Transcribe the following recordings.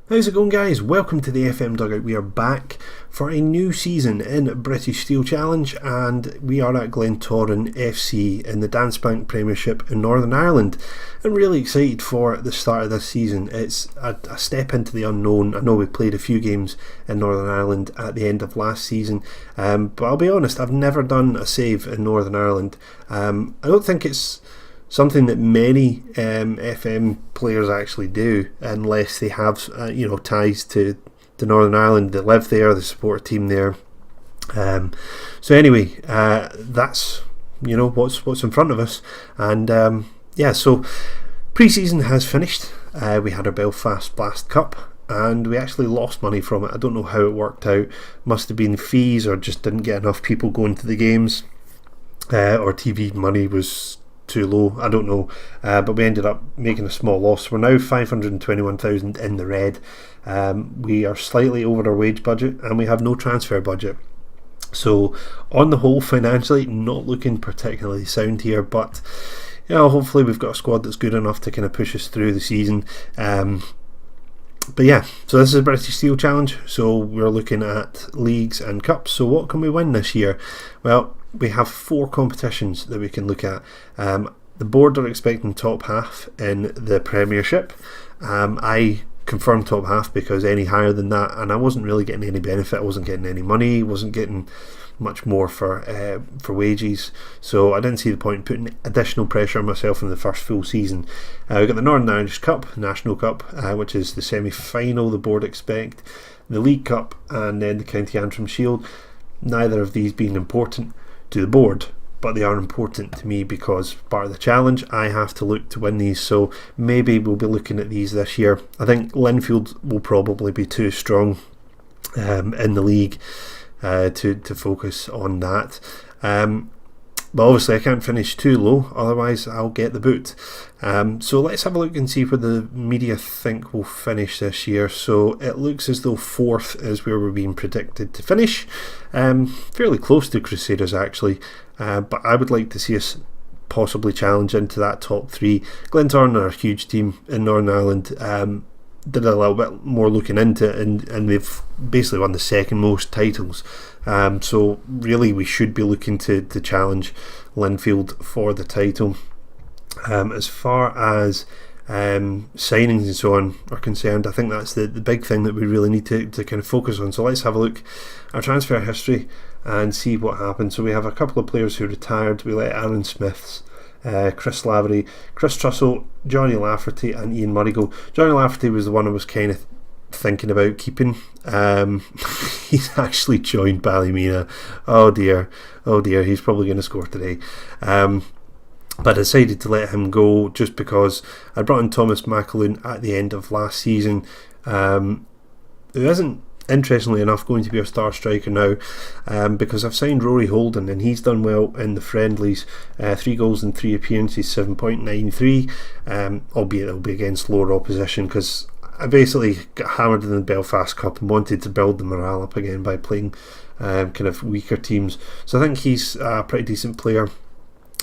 How's it going, guys? Welcome to the FM Dugout. We are back for a new season in British Steel Challenge, and we are at Glentoran FC in the Dance Bank Premiership in Northern Ireland. I'm really excited for the start of this season. It's a step into the unknown. I know we played a few games in Northern Ireland at the end of last season, but I'll be honest, I've never done a save in Northern Ireland. I don't think it's something that many FM players actually do, unless they have ties to Northern Ireland. They live there, they support a team there. So anyway, that's what's in front of us, and so pre-season has finished. We had our Belfast Blast Cup, and we actually lost money from it. I don't know how it worked out. Must have been fees, or just didn't get enough people going to the games, or TV money was too low, I don't know, but we ended up making a small loss. We're now 521,000 in the red. We are slightly over our wage budget, and we have no transfer budget. So on the whole, financially not looking particularly sound here, but hopefully we've got a squad that's good enough to kind of push us through the season. But yeah, so this is a British Steel Challenge, so we're looking at leagues and cups. So what can we win this year? Well, we have 4 competitions that we can look at. The board are expecting top half in the Premiership. I confirmed top half because any higher than that, and I wasn't really getting any benefit, I wasn't getting any money, wasn't getting much more for wages, so I didn't see the point in putting additional pressure on myself in the first full season. We've got the Northern Irish Cup, National Cup, which is the semi-final the board expect, the League Cup, and then the County Antrim Shield. Neither of these being important to the board, but they are important to me because part of the challenge, I have to look to win these, so maybe we'll be looking at these this year. I think Linfield will probably be too strong in the league to focus on that, but obviously I can't finish too low, otherwise I'll get the boot. So let's have a look and see where the media think we'll finish this year. So it looks as though 4th is where we're being predicted to finish, fairly close to Crusaders actually, but I would like to see us possibly challenge into that top 3. Glentoran are a huge team in Northern Ireland. Did a little bit more looking into it, and they've basically won the second most titles, so really we should be looking to challenge Linfield for the title. As far as signings and so on are concerned, I think that's the big thing that we really need to kind of focus on. So let's have a look at our transfer history and see what happened. So we have a couple of players who retired. We let Aaron Smiths, Chris Lavery, Chris Trussell, Johnny Lafferty and Ian Murray go. Johnny Lafferty was the one I was kind of thinking about keeping. He's actually joined Ballymena. Oh dear, he's probably going to score today. But I decided to let him go just because I brought in Thomas McAloon at the end of last season, who isn't, interestingly enough, going to be our star striker now, because I've signed Rory Holden and he's done well in the friendlies, 3 goals in 3 appearances, 7.93, albeit it'll be against lower opposition because I basically got hammered in the Belfast Cup and wanted to build the morale up again by playing kind of weaker teams. So I think he's a pretty decent player.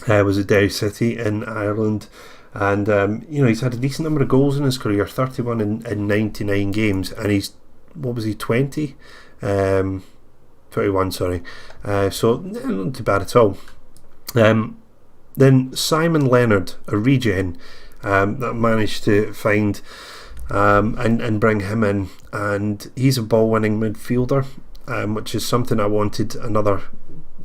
Was at Derry City in Ireland, and he's had a decent number of goals in his career, 31 in 99 games, and he's, what was he, 20? 21, sorry. So not too bad at all. Then Simon Leonard, a regen, that managed to find and bring him in, and he's a ball-winning midfielder, which is something I wanted, another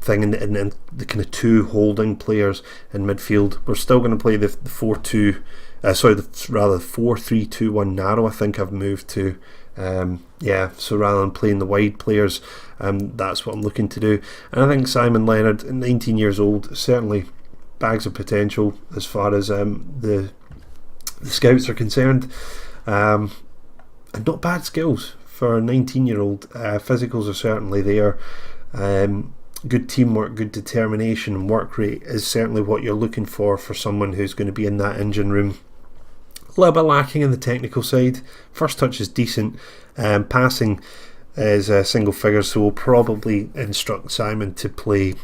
thing in the kind of 2 holding players in midfield. We're still going to play the 4-2, rather 4-3-2-1 narrow. I think I've moved to, so rather than playing the wide players, that's what I'm looking to do. And I think Simon Leonard, 19 years old, certainly bags of potential as far as the scouts are concerned, and not bad skills for a 19-year-old. Physicals are certainly there. Good teamwork, good determination and work rate is certainly what you're looking for someone who's going to be in that engine room. A little bit lacking in the technical side. First touch is decent, passing is single figures, so we'll probably instruct Simon to play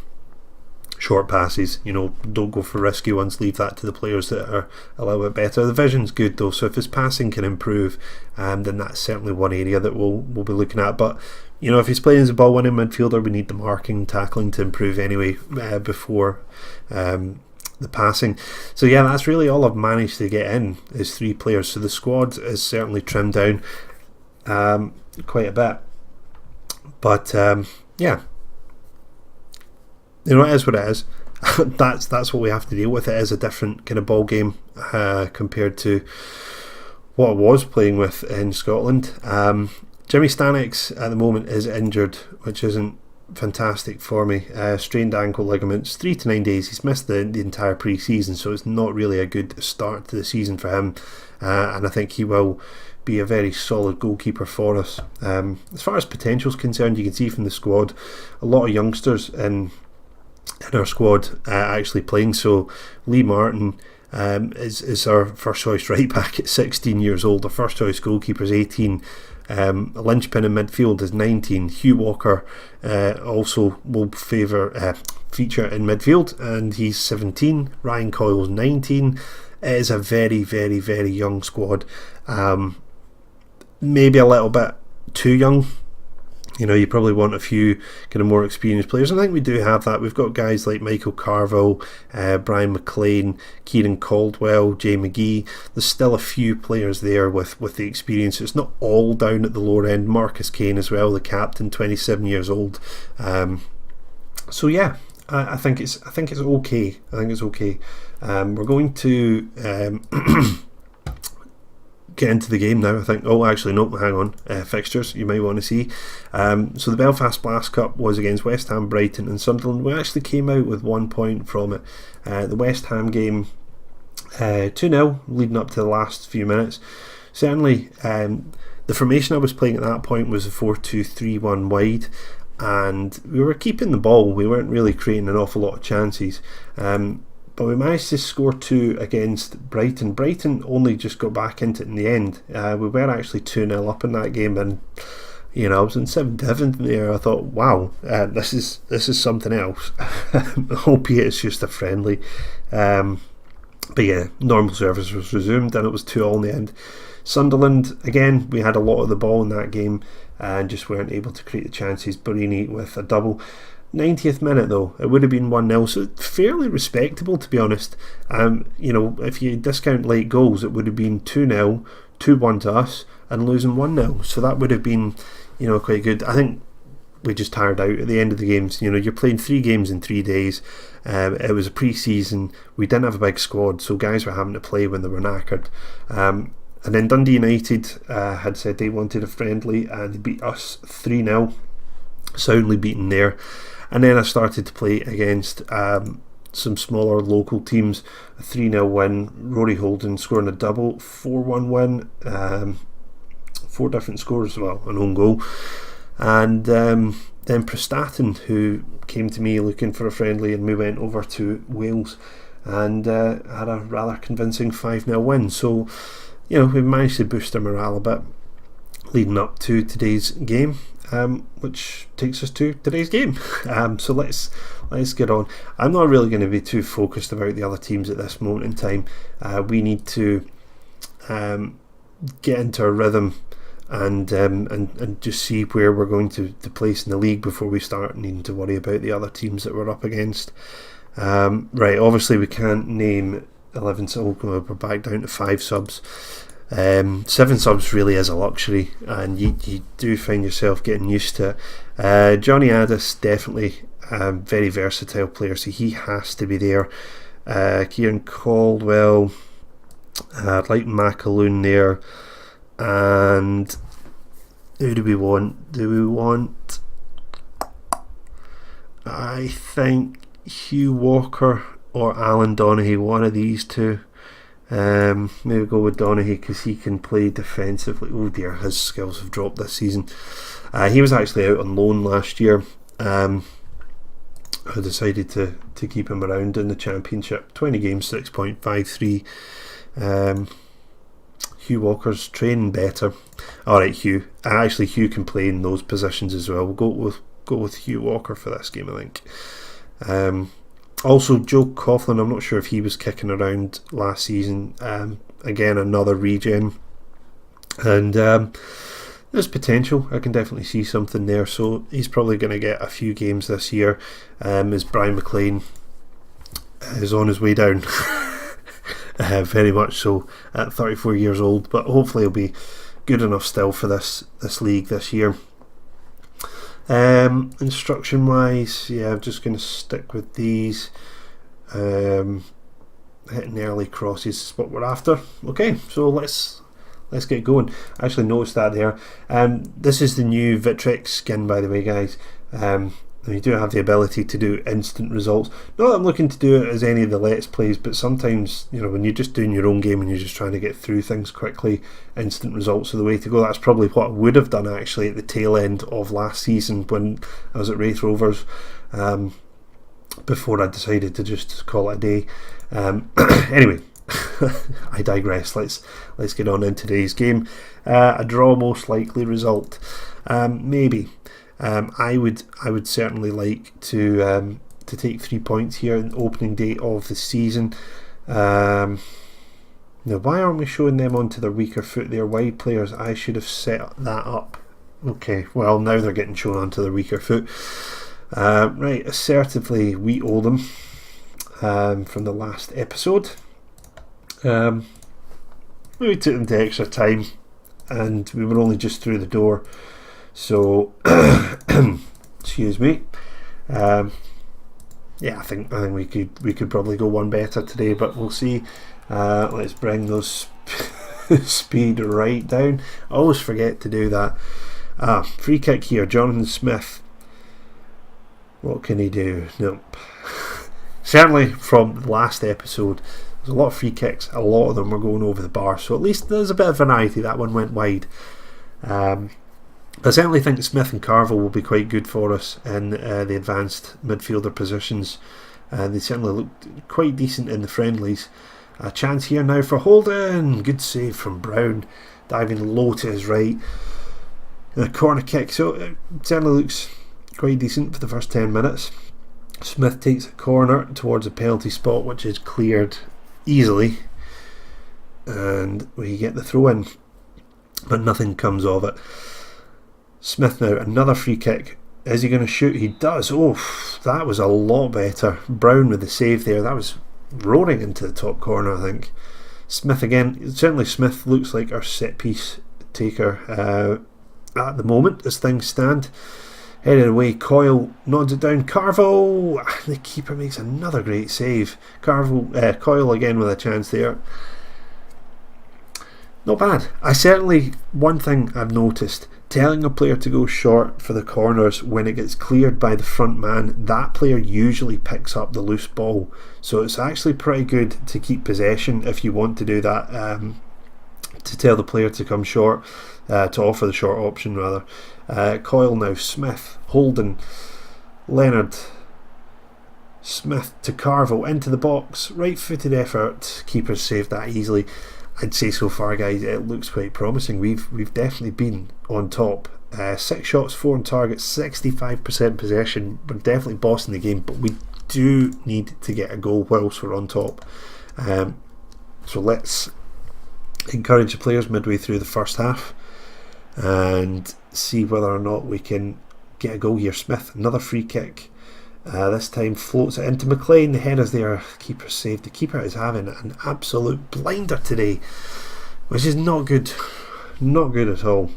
short passes. Don't go for risky ones. Leave that to the players that are a little bit better. The vision's good though, so if his passing can improve, then that's certainly one area that we'll be looking at. But if he's playing as a ball-winning midfielder, we need the marking, tackling to improve anyway before the passing. So yeah, that's really all I've managed to get in is 3 players. So the squad is certainly trimmed down quite a bit. But yeah, it is what it is. that's what we have to deal with. It is a different kind of ball game compared to what I was playing with in Scotland. Jimmy Stanix at the moment is injured, which isn't fantastic for me. Strained ankle ligaments, 3 to 9 days. He's missed the entire pre-season, so it's not really a good start to the season for him, and I think he will be a very solid goalkeeper for us. As far as potential is concerned, you can see from the squad a lot of youngsters in our squad actually playing. So Lee Martin is our first choice right back at 16 years old. Our first choice goalkeeper is 18. A linchpin in midfield is 19. Hugh Walker also will feature in midfield, and he's 17. Ryan Coyle's 19. It is a very, very, very young squad. Maybe a little bit too young. You probably want a few kind of more experienced players. I think we do have that. We've got guys like Michael Carville, Brian McLean, Kieran Caldwell, Jay McGee. There's still a few players there with the experience. It's not all down at the lower end. Marcus Kane as well, the captain, 27 years old. So yeah, I think it's okay. We're going to get into the game now, I think. Oh, actually, no, hang on. Fixtures you might want to see. So the Belfast Blast Cup was against West Ham, Brighton and Sunderland. We actually came out with 1 point from it. The West Ham game, 2-0, leading up to the last few minutes. Certainly, the formation I was playing at that point was a 4-2-3-1 wide, and we were keeping the ball. We weren't really creating an awful lot of chances. But we managed to score 2 against Brighton. Brighton only just got back into it in the end. We were actually 2-0 up in that game, and I was in 7th heaven there. I thought, wow, this is something else. Albeit it's just a friendly. But yeah, normal service was resumed, and it was 2-2 in the end. Sunderland, again, we had a lot of the ball in that game and just weren't able to create the chances. Barini with a double. 90th minute though, it would have been 1-0, so fairly respectable, to be honest. If you discount late goals, it would have been 2-0, 2-1 to us, and losing 1-0, so that would have been quite good. I think we just tired out at the end of the games. You're playing 3 games in 3 days. It was a pre-season, we didn't have a big squad, so guys were having to play when they were knackered. And then Dundee United had said they wanted a friendly, and they beat us 3-0, soundly beaten there. And then I started to play against some smaller local teams. A 3-0 win, Rory Holden scoring a double, 4-1 win, 4 different scores, well, an own goal. And then Prestatyn, who came to me looking for a friendly, and we went over to Wales and had a rather convincing 5-0 win. So, we managed to boost our morale a bit leading up to today's game. Which takes us to today's game. So let's get on. I'm not really going to be too focused about the other teams at this moment in time. We need to get into a rhythm and just see where we're going to place in the league before we start needing to worry about the other teams that we're up against. Right, obviously we can't name 11 subs. We're back down to 5 subs. 7 subs really is a luxury, and you do find yourself getting used to it. Johnny Addis, definitely very versatile player, so he has to be there. Kieran Caldwell, like Macaloon there, and who do we want? I think Hugh Walker or Alan Donaghy, one of these two. Maybe go with Donaghy because he can play defensively. Oh dear, his skills have dropped this season. He was actually out on loan last year. I decided to keep him around in the Championship. 20 games, 6.53. Hugh Walker's training better. Alright, Hugh. Actually, Hugh can play in those positions as well. We'll go with Hugh Walker for this game, I think. Also, Joe Coughlin, I'm not sure if he was kicking around last season. Again, another regen. And there's potential. I can definitely see something there. So he's probably going to get a few games this year as Brian McLean is on his way down. Very much so at 34 years old. But hopefully he'll be good enough still for this league this year. Instruction wise, yeah, I'm just going to stick with these. Hitting early crosses is what we're after. Okay, so let's get going. I actually noticed that there. This is the new Vitrex skin, by the way, guys. You do have the ability to do instant results. Not that I'm looking to do it as any of the Let's Plays, but sometimes, when you're just doing your own game and you're just trying to get through things quickly, instant results are the way to go. That's probably what I would have done actually at the tail end of last season when I was at Wraith Rovers, before I decided to just call it a day. Anyway, I digress. Let's get on in today's game. A draw, most likely result. Maybe. I would certainly like to take 3 points here in the opening day of the season. Now, why aren't we showing them onto their weaker foot? They're wide players. I should have set that up. Okay, well, now they're getting shown onto their weaker foot. Right, assertively, we owe them from the last episode. We took them to extra time, and we were only just through the door. So, excuse me. Yeah, I think we could probably go one better today, but we'll see. Let's bring those speed right down. I always forget to do that. Free kick here, Jonathan Smith. What can he do? Nope. Certainly from the last episode, there's a lot of free kicks. A lot of them were going over the bar, so at least there's a bit of variety. That one went wide. I certainly think Smith and Carville will be quite good for us in the advanced midfielder positions. They certainly looked quite decent in the friendlies. A chance here now for Holden. Good save from Brown, diving low to his right. A corner kick, so it certainly looks quite decent for the first 10 minutes. Smith takes a corner towards a penalty spot, which is cleared easily, and we get the throw in, but nothing comes of it. Smith now, another free kick. Is he going to shoot? He does. Oh, that was a lot better. Brown with the save there. That was roaring into the top corner, I think. Smith again. Certainly Smith looks like our set piece taker at the moment as things stand. Headed away, Coyle nods it down. Carville, the keeper makes another great save. Coyle again with a chance there. Not bad. One thing I've noticed, telling a player to go short for the corners when it gets cleared by the front man, that player usually picks up the loose ball. So it's actually pretty good to keep possession if you want to do that, to tell the player to come short, to offer the short option rather. Coyle now, Smith, Holden, Leonard, Smith to Carville, into the box, right footed effort, keeper saved that easily. I'd say so far, guys, it looks quite promising. We've definitely been on top. 6 shots, 4 on target, 65% possession. We're definitely bossing the game, but we do need to get a goal whilst we're on top. So let's encourage the players midway through the first half and see whether or not we can get a goal here. Smith, another free kick. This time floats it into McLean. The header's there. Keeper saved. The keeper is having an absolute blinder today, which is not good. Not good at all.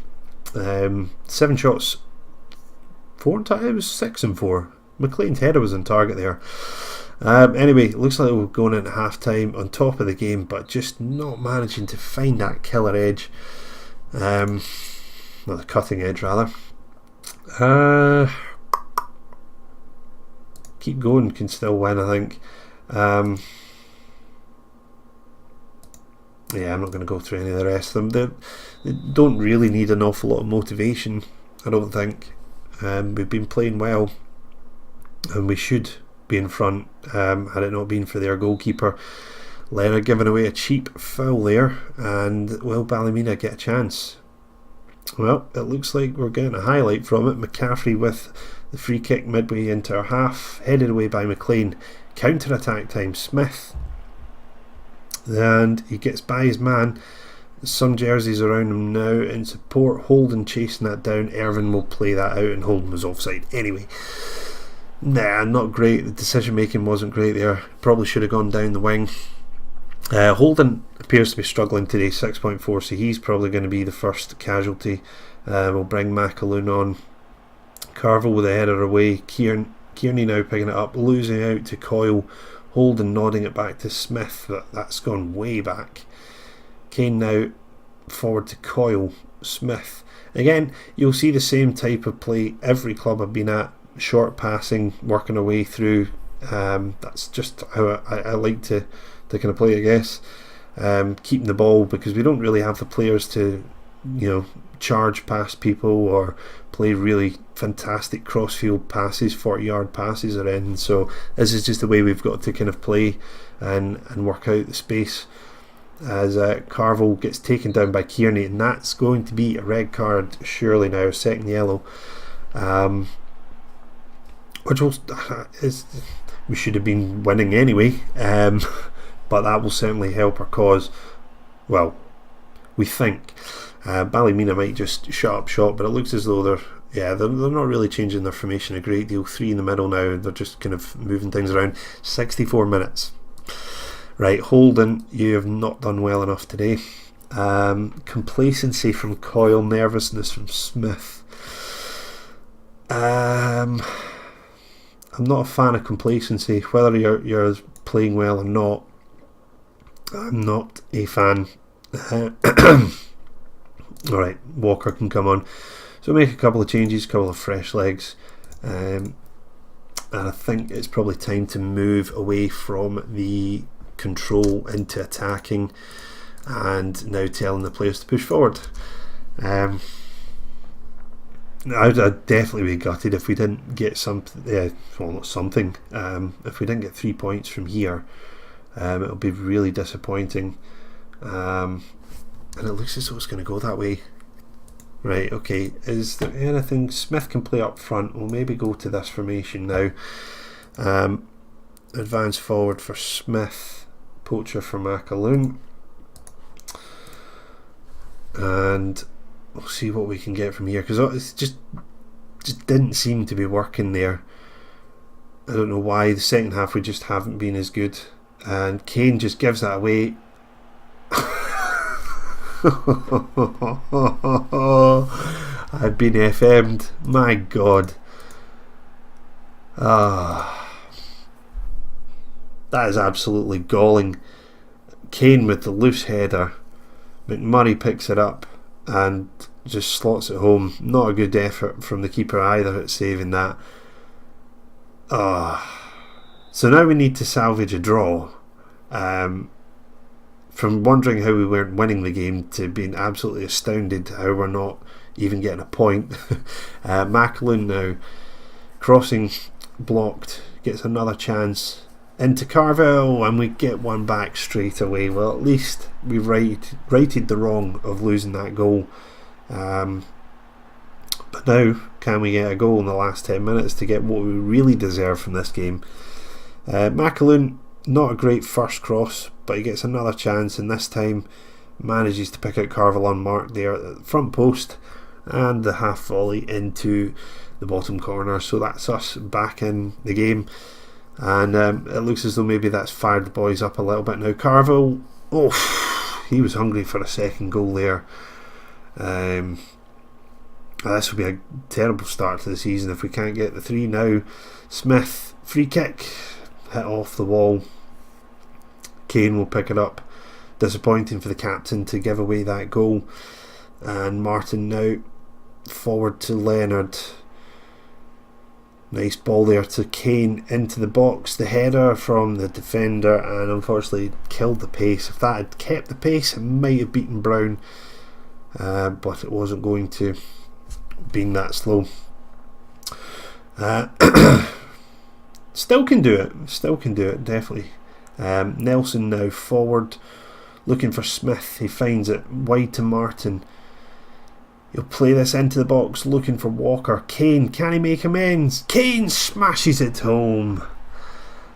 7 shots, 4 times, 6 and 4. McLean's header was on target there. Anyway, it looks like we're going into half time on top of the game, but just not managing to find that killer edge. Well, the cutting edge rather. Keep going, can still win, I think. Yeah, I'm not going to go through any of the rest of them. They don't really need an awful lot of motivation, I don't think. We've been playing well, and we should be in front had it not been for their goalkeeper. Leonard giving away a cheap foul there, and will Ballymena get a chance? Well, it looks like we're getting a highlight from it. McCaffrey with the free kick midway into our half, headed away by McLean. Counter-attack time, Smith. And he gets by his man. Some jerseys around him now in support. Holden chasing that down. Irvin will play that out, and Holden was offside anyway. Nah, not great. The decision making wasn't great there. Probably should have gone down the wing. Holden appears to be struggling today, 6.4, so he's probably going to be the first casualty. We'll bring McAloon on. Carville with a header away. Kearney now picking it up, losing out to Coyle. Holden nodding it back to Smith, but that's gone way back. Kane now forward to Coyle. Smith. Again, you'll see the same type of play every club I've been at. Short passing, working our way through. That's just how I like to kind of play, I guess. Keeping the ball, because we don't really have the players to, charge past people or play really fantastic crossfield passes, 40-yard passes or anything. So this is just the way we've got to kind of play and work out the space. As Carville gets taken down by Kearney, and that's going to be a red card surely now, second yellow. Which we should have been winning anyway, but that will certainly help our cause. Well, we think. Ballymena might just shut up shop, but it looks as though they're not really changing their formation a great deal. 3 in the middle now, they're just kind of moving things around. 64 minutes. Right, Holden, you have not done well enough today. Complacency from Coyle, nervousness from Smith. I'm not a fan of complacency, whether you're playing well or not. I'm not a fan. Alright, Walker can come on. So make a couple of changes, a couple of fresh legs. And I think it's probably time to move away from the control into attacking, and now telling the players to push forward. I'd definitely be gutted if we didn't get something. Not something. If we didn't get 3 points from here, it'll be really disappointing. And it looks as though it's going to go that way. Right, okay. Is there anything? Smith can play up front. We'll maybe go to this formation now. Advance forward for Smith. Poacher for McAloon. And we'll see what we can get from here, because it just didn't seem to be working there. I don't know why. The second half we just haven't been as good, and Kane just gives that away. I've been FM'd, my god. That is absolutely galling. Kane with the loose header. McMurray picks it up and just slots it home. Not a good effort from the keeper either at saving that. So now we need to salvage a draw. From wondering how we weren't winning the game to being absolutely astounded how we're not even getting a point. McAloon now crossing, blocked, gets another chance into Carville, and we get one back straight away. Well, at least we righted the wrong of losing that goal. But now, can we get a goal in the last 10 minutes to get what we really deserve from this game? McAloon, not a great first cross, but he gets another chance, and this time manages to pick out Carville unmarked there at the front post, and the half volley into the bottom corner. So that's us back in the game. And it looks as though maybe that's fired the boys up a little bit now. Carville, he was hungry for a second goal there. This will be a terrible start to the season if we can't get the 3 now. Smith, free kick, hit off the wall. Kane will pick it up. Disappointing for the captain to give away that goal. And Martin now forward to Leonard. Nice ball there to Kane into the box. The header from the defender, and unfortunately killed the pace. If that had kept the pace, it might have beaten Brown, but it wasn't going to, being that slow. Still can do it, definitely. Nelson now forward, looking for Smith. He finds it wide to Martin. He'll play this into the box, looking for Walker. Kane, can he make amends? Kane smashes it home.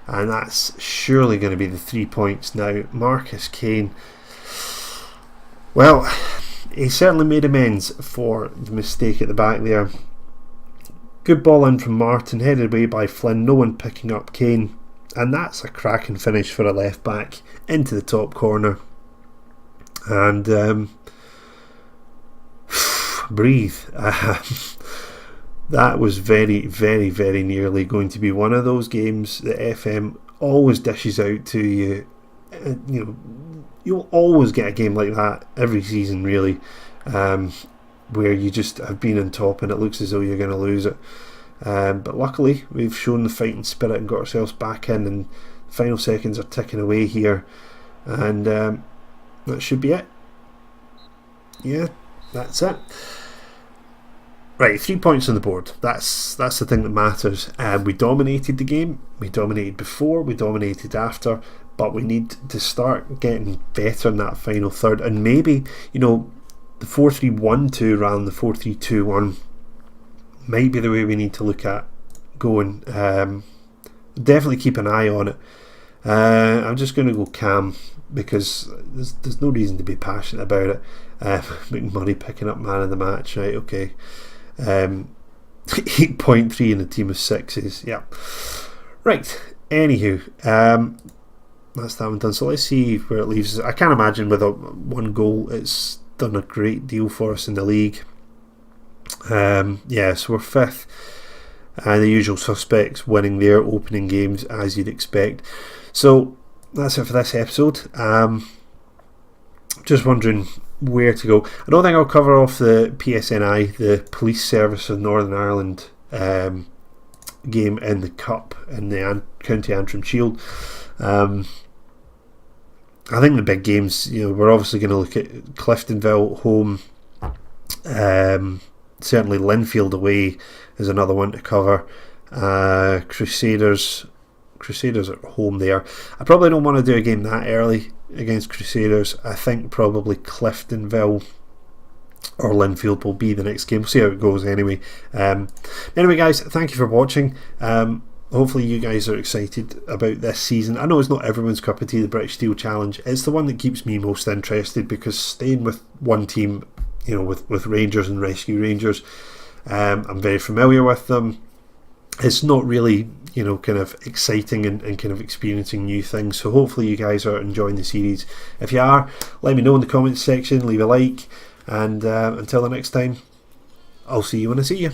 and that's surely going to be the 3 points now. Marcus Cohen, well, he certainly made amends for the mistake at the back there. Good ball in from Martin, headed away by Flynn, no one picking up Cohen, and that's a cracking finish for a left back into the top corner. And breathe. That was very, very, very nearly going to be one of those games that FM always dishes out to you. You know, you'll always get a game like that every season, really, where you just have been on top and it looks as though you're going to lose it. But luckily, we've shown the fighting spirit and got ourselves back in, and the final seconds are ticking away here, and that should be it. Yeah, that's it. Right, 3 points on the board. That's the thing that matters. We dominated the game. We dominated before. We dominated after. But we need to start getting better in that final third. And maybe, you know, the 4-3-1-2 rather than the 4-3-2-1 might be the way we need to look at going. Definitely keep an eye on it. I'm just going to go Cam, because there's no reason to be passionate about it. McMurray picking up man of the match, right? Okay. 8.3 in a team of 6s. Yeah. Right. Anywho, that's that one done. So let's see where it leaves us. I can't imagine with one goal it's done a great deal for us in the league. Yeah, so we're 5th. The usual suspects winning their opening games as you'd expect. So that's it for this episode. Just wondering where to go. I don't think I'll cover off the PSNI, the Police Service of Northern Ireland game in the Cup in the County Antrim Shield. I think the big games, you know, we're obviously going to look at Cliftonville home. Certainly Linfield away is another one to cover. Crusaders at home there. I probably don't want to do a game that early against Crusaders. I think probably Cliftonville or Linfield will be the next game. We'll see how it goes anyway. Anyway, guys, thank you for watching. Hopefully you guys are excited about this season. I know it's not everyone's cup of tea, the British Steel Challenge. It's the one that keeps me most interested, because staying with one team, you know, with Rangers and Rescue Rangers, I'm very familiar with them. It's not really, you know, kind of exciting and kind of experiencing new things. So hopefully you guys are enjoying the series. If you are, let me know in the comments section, leave a like, and until the next time, I'll see you when I see you.